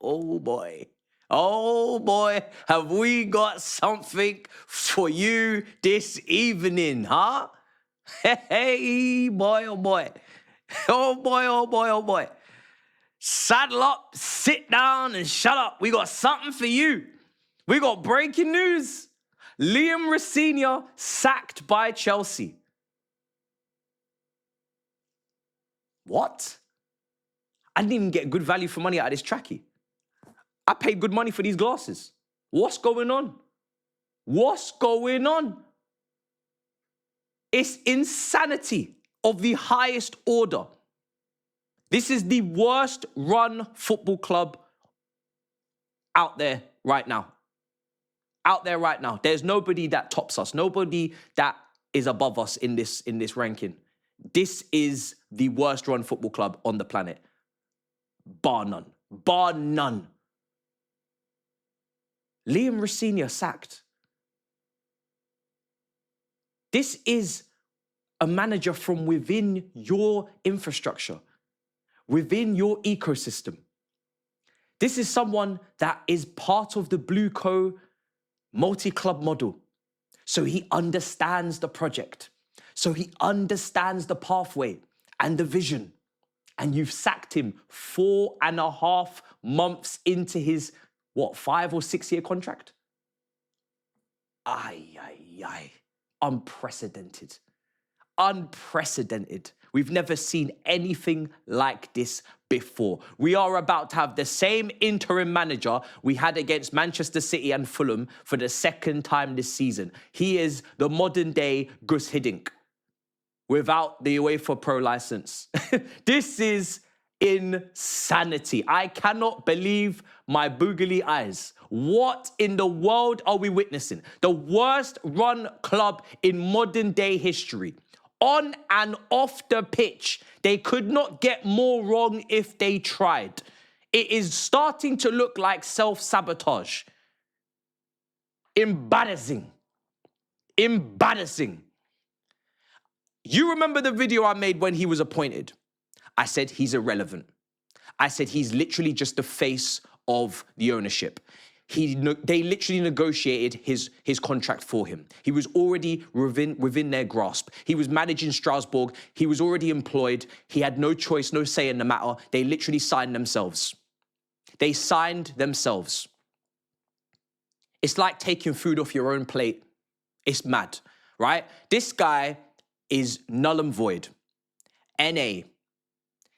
Oh boy. Oh boy, have we got something for you this evening, huh? Hey, boy, oh boy. Oh boy, oh boy, oh boy. Saddle up, sit down, and shut up. We got something for you. We got breaking news. Liam Rosenior sacked by Chelsea. What? I didn't even get good value for money out of this trackie. I paid good money for these glasses. What's going on? What's going on? It's insanity of the highest order. This is the worst run football club out there right now. Out there right now. There's nobody that tops us. Nobody that is above us in this ranking. This is the worst run football club on the planet. Bar none. Bar none. Liam Rosenior sacked. This is a manager from within your infrastructure, within your ecosystem. This is someone that is part of the Blue Co multi-club model. So he understands the project. So he understands the pathway and the vision. And you've sacked him 4.5 months into his, 5 or 6 year contract? Aye. Unprecedented. Unprecedented. We've never seen anything like this before. We are about to have the same interim manager we had against Manchester City and Fulham for the second time this season. He is the modern day Gus Hiddink without the UEFA Pro license. This is insanity. I cannot believe my boogly eyes. What in the world are we witnessing? The worst run club in modern day history. On and off the pitch, they could not get more wrong if they tried. It is starting to look like self-sabotage. Embarrassing. Embarrassing. You remember the video I made when he was appointed? I said he's irrelevant. I said he's literally just the face of the ownership. They literally negotiated his contract for him. He was already within their grasp. He was managing Strasbourg. He was already employed. He had no choice, no say in the matter. They literally signed themselves. They signed themselves. It's like taking food off your own plate. It's mad, right? This guy is null and void. NA.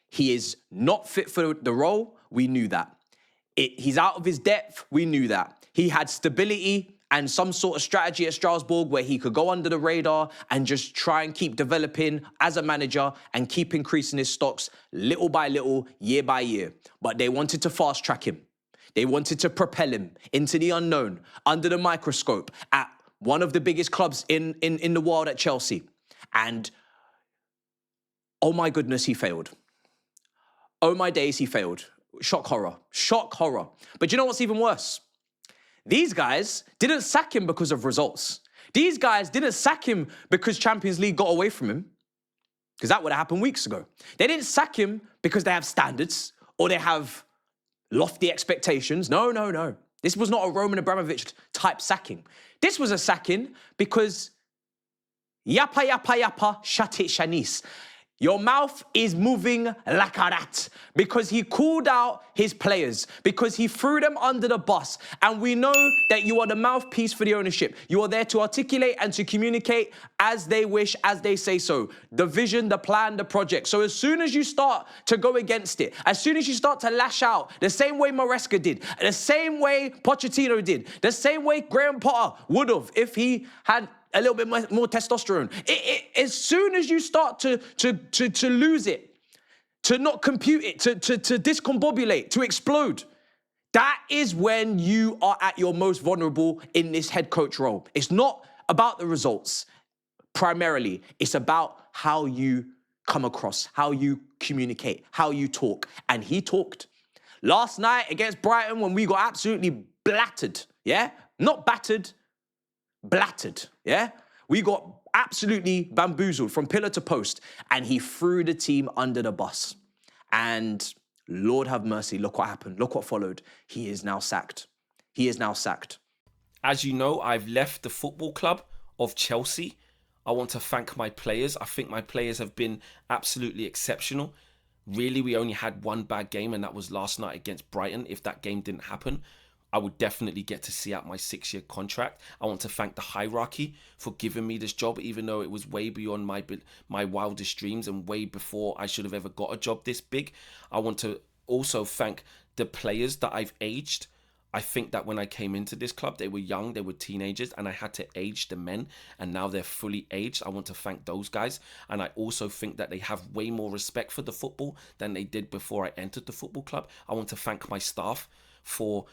He is not fit for the role. We knew that. He's out of his depth. We knew that. He had stability and some sort of strategy at Strasbourg where he could go under the radar and just try and keep developing as a manager and keep increasing his stocks little by little, year by year. But they wanted to fast track him. They wanted to propel him into the unknown, under the microscope, at one of the biggest clubs in the world at Chelsea. And oh my goodness, he failed. Oh my days, he failed. Shock horror. Shock horror. But you know what's even worse? These guys didn't sack him because of results. These guys didn't sack him because Champions League got away from him. Because that would have happened weeks ago. They didn't sack him because they have standards or they have lofty expectations. No. This was not a Roman Abramovich type sacking. This was a sacking because yappa, shut it, Shanice. Your mouth is moving like a rat because he called out his players, because he threw them under the bus. And we know that you are the mouthpiece for the ownership. You are there to articulate and to communicate as they wish, as they say so. The vision, the plan, the project. So as soon as you start to go against it, as soon as you start to lash out, the same way Maresca did, the same way Pochettino did, the same way Graham Potter would have if he had a little bit more testosterone. As soon as you start to lose it, to not compute it, to discombobulate, to explode, that is when you are at your most vulnerable in this head coach role. It's not about the results primarily. It's about how you come across, how you communicate, how you talk. And he talked. Last night against Brighton when we got absolutely blattered, yeah? Not battered, blattered, yeah? We got absolutely bamboozled from pillar to post, and he threw the team under the bus. And Lord have mercy. Look what happened. Look what followed. He is now sacked. He is now sacked. As you know, I've left the football club of Chelsea. I want to thank my players. I think my players have been absolutely exceptional. Really, we only had one bad game, and that was last night against Brighton. If that game didn't happen, I would definitely get to see out my 6-year contract. I want to thank the hierarchy for giving me this job, even though it was way beyond my wildest dreams and way before I should have ever got a job this big. I want to also thank the players that I've aged. I think that when I came into this club, they were young, they were teenagers, and I had to age the men, and now they're fully aged. I want to thank those guys, and I also think that they have way more respect for the football than they did before I entered the football club. I want to thank my staff for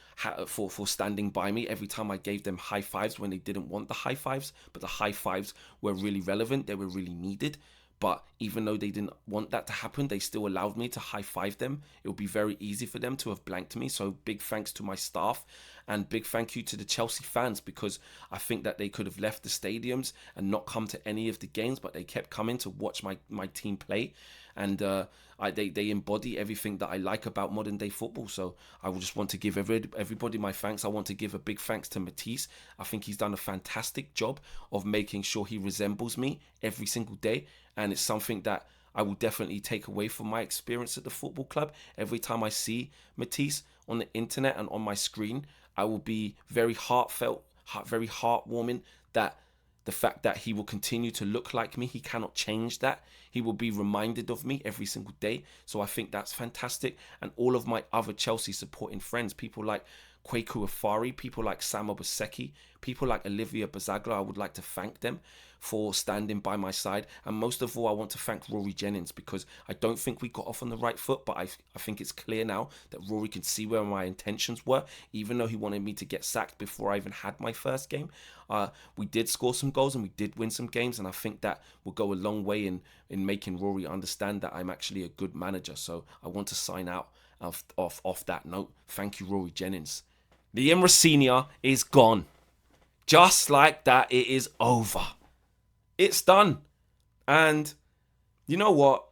standing by me every time I gave them high fives when they didn't want the high fives, but the high fives were really relevant, they were really needed. But even though they didn't want that to happen, they still allowed me to high five them. It would be very easy for them to have blanked me. So big thanks to my staff, and big thank you to the Chelsea fans, because I think that they could have left the stadiums and not come to any of the games, but they kept coming to watch my team play. And they embody everything that I like about modern day football. So I would just want to give everybody my thanks. I want to give a big thanks to Matisse. I think he's done a fantastic job of making sure he resembles me every single day. And it's something that I will definitely take away from my experience at the football club. Every time I see Matisse on the internet and on my screen, I will be very heartfelt, very heartwarming that the fact that he will continue to look like me, he cannot change that. He will be reminded of me every single day. So I think that's fantastic. And all of my other Chelsea supporting friends, people like Kweku Afari, people like Sam Obaseki, people like Olivia Bazagla, I would like to thank them for standing by my side. And most of all, I want to thank Rory Jennings, because I don't think we got off on the right foot, but I think it's clear now that Rory can see where my intentions were, even though he wanted me to get sacked before I even had my first game. We did score some goals and we did win some games, and I think that will go a long way in making Rory understand that I'm actually a good manager. So I want to sign out off that note. Thank you, Rory Jennings. Liam Rosenior is gone. Just like that, it is over. It's done. And you know what?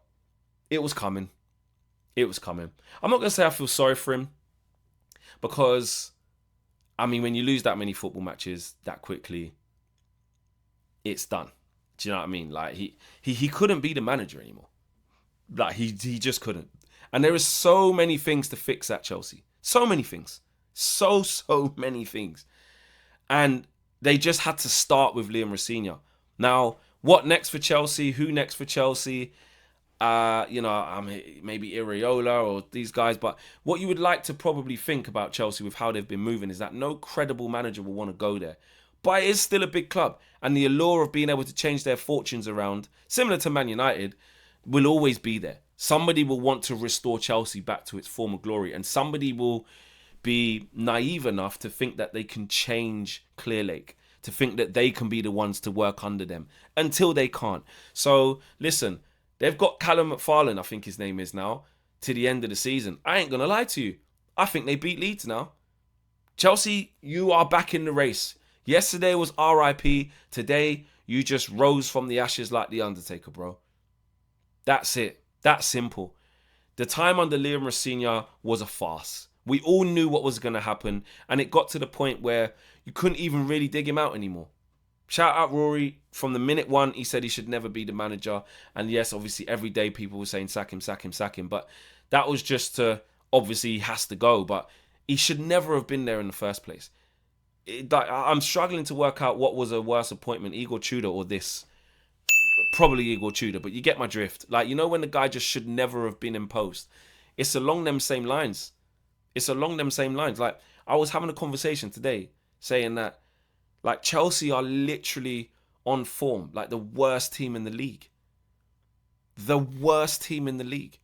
It was coming. It was coming. I'm not going to say I feel sorry for him, because, I mean, when you lose that many football matches that quickly, it's done. Do you know what I mean? Like, he couldn't be the manager anymore. Like, he just couldn't. And there is so many things to fix at Chelsea. So many things. So many things. And they just had to start with Liam Rosenior. Now, what next for Chelsea? Who next for Chelsea? Maybe Iriola or these guys. But what you would like to probably think about Chelsea with how they've been moving is that no credible manager will want to go there. But it is still a big club. And the allure of being able to change their fortunes around, similar to Man United, will always be there. Somebody will want to restore Chelsea back to its former glory. And somebody will be naive enough to think that they can change Clearlake, to think that they can be the ones to work under them, until they can't. So listen, they've got Callum McFarlane, I think his name is now, to the end of the season. I ain't gonna lie to you, I think they beat Leeds now. Chelsea, you are back in the race. Yesterday was RIP. Today you just rose from the ashes like the Undertaker, bro. That's it. That's simple. The time under Liam Rosenior was a farce. We all knew what was going to happen, and it got to the point where you couldn't even really dig him out anymore. Shout out Rory. From the minute one, he said he should never be the manager. And yes, obviously, every day people were saying, sack him, sack him, sack him. But that was just to, obviously, he has to go. But he should never have been there in the first place. I'm struggling to work out what was a worse appointment, Igor Tudor or this. Probably Igor Tudor, but you get my drift. Like, you know, when the guy just should never have been in post. It's along them same lines. Like, I was having a conversation today saying that, like, Chelsea are literally on form, like the worst team in the league. The worst team in the league.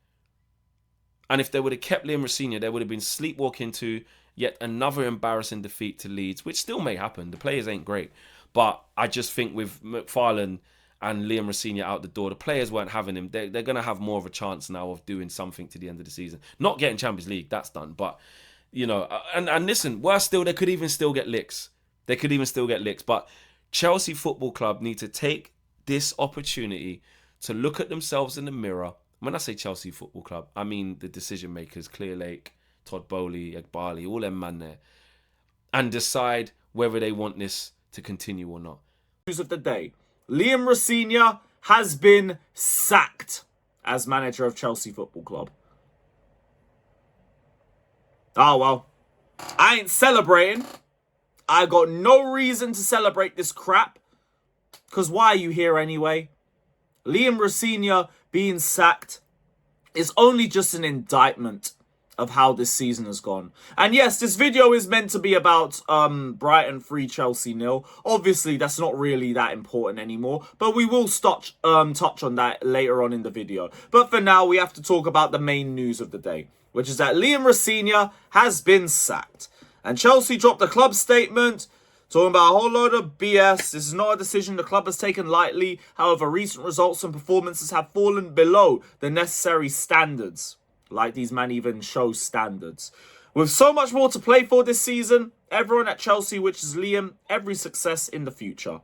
And if they would have kept Liam Rosenior, they would have been sleepwalking to yet another embarrassing defeat to Leeds, which still may happen. The players ain't great. But I just think with McFarlane and Liam Rosenior out the door, the players weren't having him. They're going to have more of a chance now of doing something to the end of the season. Not getting Champions League, that's done. But, you know, and listen, worse still, they could even still get licks. But Chelsea Football Club need to take this opportunity to look at themselves in the mirror, When I say Chelsea Football Club, I mean the decision makers, Clearlake, Todd Bowley, Egbali, all them man there, and decide whether they want this to continue or not. News of the day. Liam Rosenior has been sacked as manager of Chelsea Football Club. Oh, well. I ain't celebrating. I got no reason to celebrate this crap. Because why are you here anyway? Liam Rosenior being sacked is only just an indictment of how this season has gone. And yes, this video is meant to be about Brighton 3, Chelsea 0. Obviously, that's not really that important anymore. But we will touch on that later on in the video. But for now, we have to talk about the main news of the day, which is that Liam Rosenior has been sacked. And Chelsea dropped a club statement talking about a whole load of BS. This is not a decision the club has taken lightly. However, recent results and performances have fallen below the necessary standards. Like these man even show standards. With so much more to play for this season, everyone at Chelsea wishes Liam every success in the future.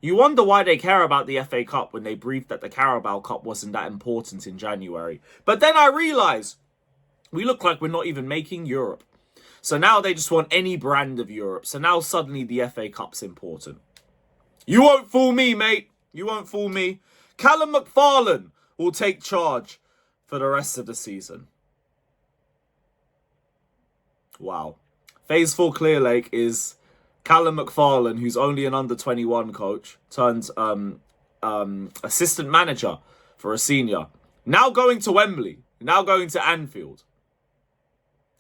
You wonder why they care about the FA Cup when they briefed that the Carabao Cup wasn't that important in January. But then I realise we look like we're not even making Europe. So now they just want any brand of Europe. So now suddenly the FA Cup's important. You won't fool me, mate. You won't fool me. Callum McFarlane will take charge for the rest of the season. Wow. Phase 4 Clearlake is Callum McFarlane, who's only an under-21 coach, turned assistant manager for a senior. Now going to Wembley. Now going to Anfield.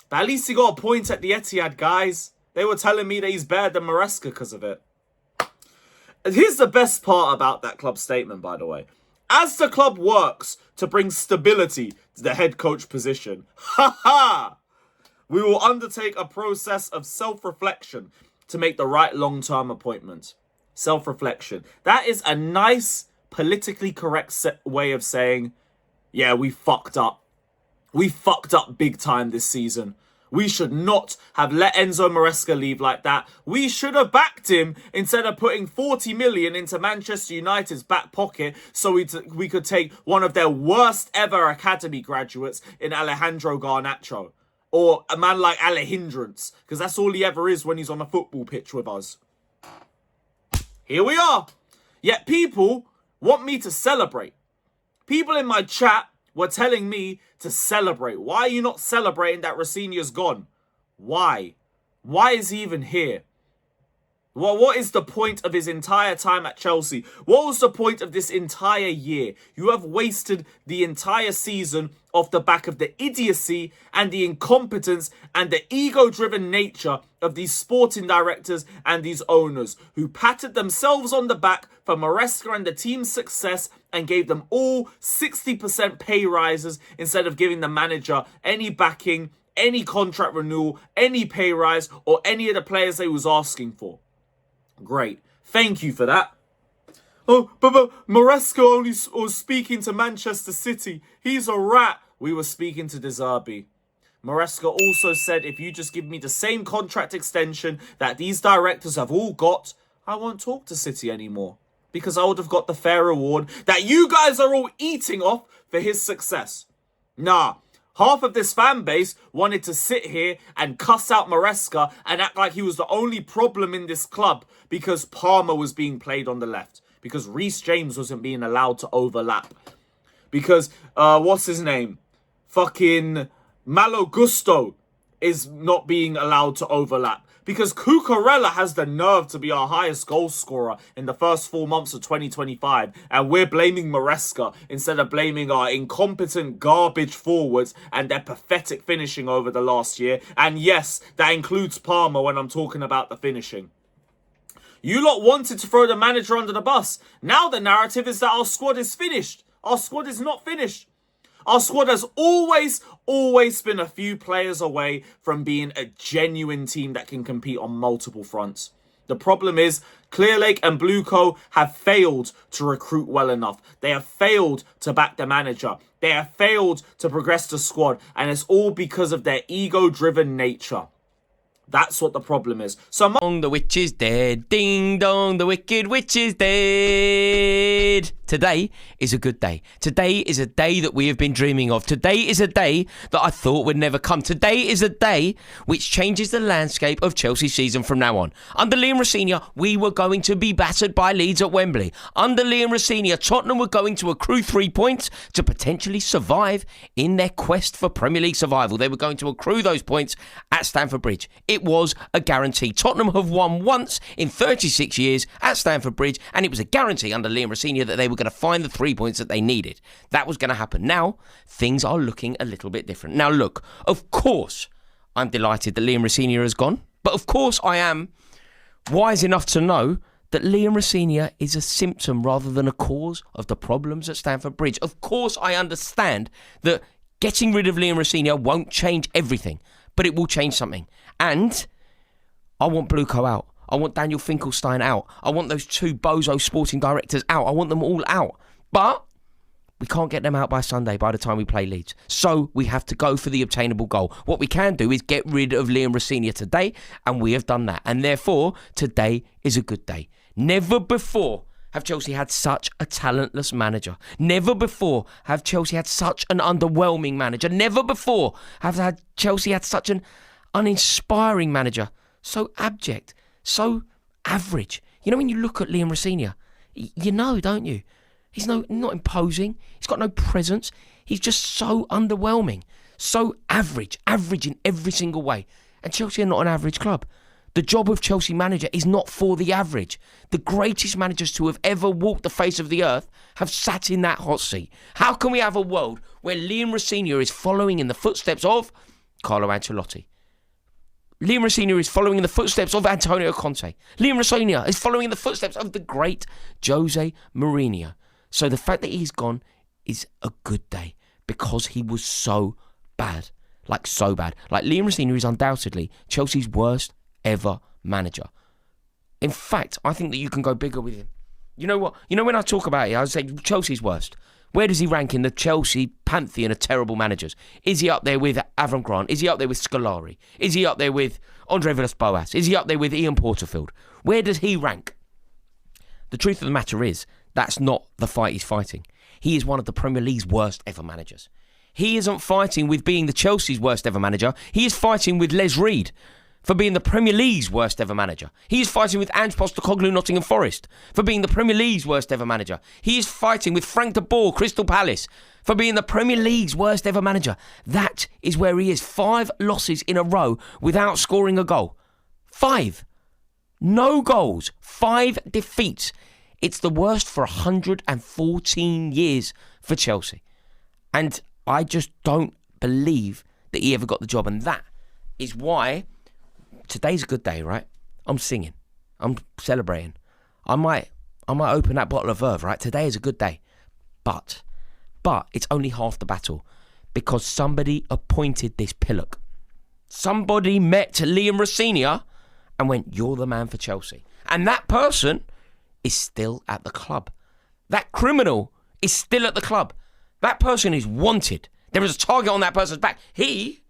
But at least he got a point at the Etihad, guys. They were telling me that he's better than Maresca because of it. And here's the best part about that club statement, by the way. As the club works to bring stability to the head coach position, we will undertake a process of self-reflection to make the right long-term appointment. Self-reflection. That is a nice, politically correct way of saying, yeah, we fucked up. We fucked up big time this season. We should not have let Enzo Maresca leave like that. We should have backed him instead of putting 40 million into Manchester United's back pocket so we could take one of their worst ever academy graduates in Alejandro Garnacho. Or a man like Alejandrance, because that's all he ever is when he's on a football pitch with us. Here we are. Yet people want me to celebrate. People in my chat were telling me to celebrate. Why are you not celebrating that Rosenior's gone? Why? Why is he even here? Well, what is the point of his entire time at Chelsea? What was the point of this entire year? You have wasted the entire season off the back of the idiocy and the incompetence and the ego-driven nature of these sporting directors and these owners who patted themselves on the back for Maresca and the team's success and gave them all 60% pay rises instead of giving the manager any backing, any contract renewal, any pay rise, or any of the players they was asking for. Great. Thank you for that. Oh, but Maresca only was speaking to Manchester City. He's a rat. We were speaking to De Zerbi. Maresca also said, if you just give me the same contract extension that these directors have all got, I won't talk to City anymore. Because I would have got the fair reward that you guys are all eating off for his success. Nah. Half of this fan base wanted to sit here and cuss out Maresca and act like he was the only problem in this club because Palmer was being played on the left. Because Reece James wasn't being allowed to overlap. Because, what's his name? Fucking Malo Gusto is not being allowed to overlap. Because Cucurella has the nerve to be our highest goal scorer in the first 4 months of 2025. And we're blaming Maresca instead of blaming our incompetent garbage forwards and their pathetic finishing over the last year. And yes, that includes Palmer when I'm talking about the finishing. You lot wanted to throw the manager under the bus. Now the narrative is that our squad is finished. Our squad is not finished. Our squad has always been a few players away from being a genuine team that can compete on multiple fronts. The problem is Clearlake and Blueco have failed to recruit well enough. They have failed to back the manager. They have failed to progress the squad. And it's all because of their ego-driven nature. That's what the problem is. So The witch is dead. Ding dong, the wicked witch is dead. Today is a good day. Today is a day that we have been dreaming of. Today is a day that I thought would never come. Today is a day which changes the landscape of Chelsea's season from now on. Under Liam Rosenior, we were going to be battered by Leeds at Wembley. Under Liam Rosenior, Tottenham were going to accrue 3 points to potentially survive in their quest for Premier League survival. They were going to accrue those points at Stamford Bridge. It was a guarantee. Tottenham have won once in 36 years at Stamford Bridge, and it was a guarantee under Liam Rosenior that they were going to find the 3 points that they needed. That was going to happen. Now, things are looking a little bit different. Now, look, of course, I'm delighted that Liam Rosenior has gone, but of course I am wise enough to know that Liam Rosenior is a symptom rather than a cause of the problems at Stamford Bridge. Of course, I understand that getting rid of Liam Rosenior won't change everything, but it will change something. And I want Bluco out. I want Daniel Finkelstein out. I want those 2 bozo sporting directors out. I want them all out. But we can't get them out by Sunday by the time we play Leeds. So we have to go for the obtainable goal. What we can do is get rid of Liam Rosenior today, and we have done that. And therefore, today is a good day. Never before have Chelsea had such a talentless manager. Never before have Chelsea had such an underwhelming manager. Never before have Chelsea had such an uninspiring manager. So abject, so average. You know, when you look at Liam Rosenior, you know, don't you? He's not imposing. He's got no presence. He's just so underwhelming, so average in every single way. And Chelsea are not an average club. The job of Chelsea manager is not for the average. The greatest managers to have ever walked the face of the earth have sat in that hot seat. How can we have a world where Liam Rosenior is following in the footsteps of Carlo Ancelotti? Liam Rosenior is following in the footsteps of Antonio Conte. Liam Rosenior is following in the footsteps of the great Jose Mourinho. So the fact that he's gone is a good day because he was so bad. Like so bad. Like Liam Rosenior is undoubtedly Chelsea's worst ever manager. In fact, I think that you can go bigger with him. You know what? You know when I talk about it, I say Chelsea's worst. Where does he rank in the Chelsea pantheon of terrible managers? Is he up there with Avram Grant? Is he up there with Scolari? Is he up there with Andre Villas-Boas? Is he up there with Ian Porterfield? Where does he rank? The truth of the matter is, that's not the fight he's fighting. He is one of the Premier League's worst ever managers. He isn't fighting with being the Chelsea's worst ever manager. He is fighting with Les Reed for being the Premier League's worst ever manager. He is fighting with Ange Postecoglou, Nottingham Forest, for being the Premier League's worst ever manager. He is fighting with Frank de Boer, Crystal Palace, for being the Premier League's worst ever manager. That is where he is. 5 losses in a row without scoring a goal. 5. No goals. 5 defeats. It's the worst for 114 years for Chelsea. And I just don't believe that he ever got the job. And that is why today's a good day, right? I'm singing. I'm celebrating. I might open that bottle of Verve, right? Today is a good day. But it's only half the battle because somebody appointed this pillock. Somebody met Liam Rosenior and went, you're the man for Chelsea. And that person is still at the club. That criminal is still at the club. That person is wanted. There is a target on that person's back. He,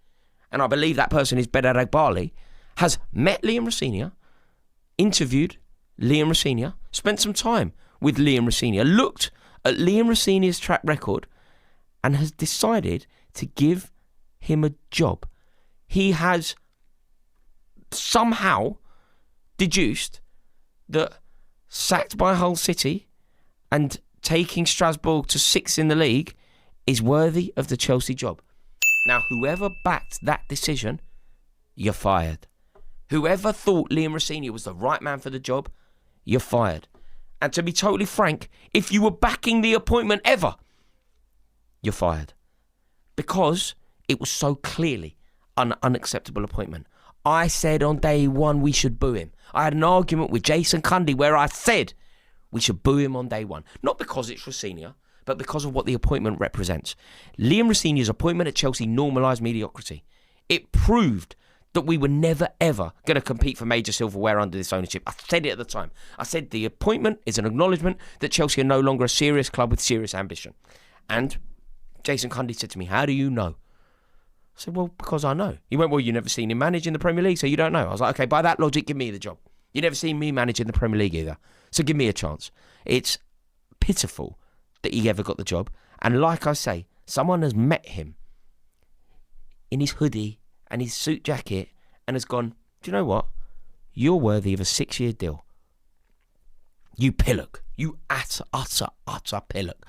and I believe that person is Bedar Agbali, has met Liam Rosenior, interviewed Liam Rosenior, spent some time with Liam Rosenior, looked at Liam Rosenior's track record and has decided to give him a job. He has somehow deduced that sacked by Hull City and taking Strasbourg to 6th in the league is worthy of the Chelsea job. Now, whoever backed that decision, you're fired. Whoever thought Liam Rosenior was the right man for the job, you're fired. And to be totally frank, if you were backing the appointment ever, you're fired. Because it was so clearly an unacceptable appointment. I said on day one we should boo him. I had an argument with Jason Cundy where I said we should boo him on day one. Not because it's Rosenior, but because of what the appointment represents. Liam Rosenior's appointment at Chelsea normalised mediocrity. It proved that we were never, ever going to compete for major silverware under this ownership. I said it at the time. I said the appointment is an acknowledgement that Chelsea are no longer a serious club with serious ambition. And Jason Cundy said to me, how do you know? I said, well, because I know. He went, well, you've never seen him manage in the Premier League, so you don't know. I was like, okay, by that logic, give me the job. You've never seen me manage in the Premier League either, so give me a chance. It's pitiful that he ever got the job. And like I say, someone has met him in his hoodie and his suit jacket and has gone, do you know what? You're worthy of a 6-year deal. You pillock. You utter pillock.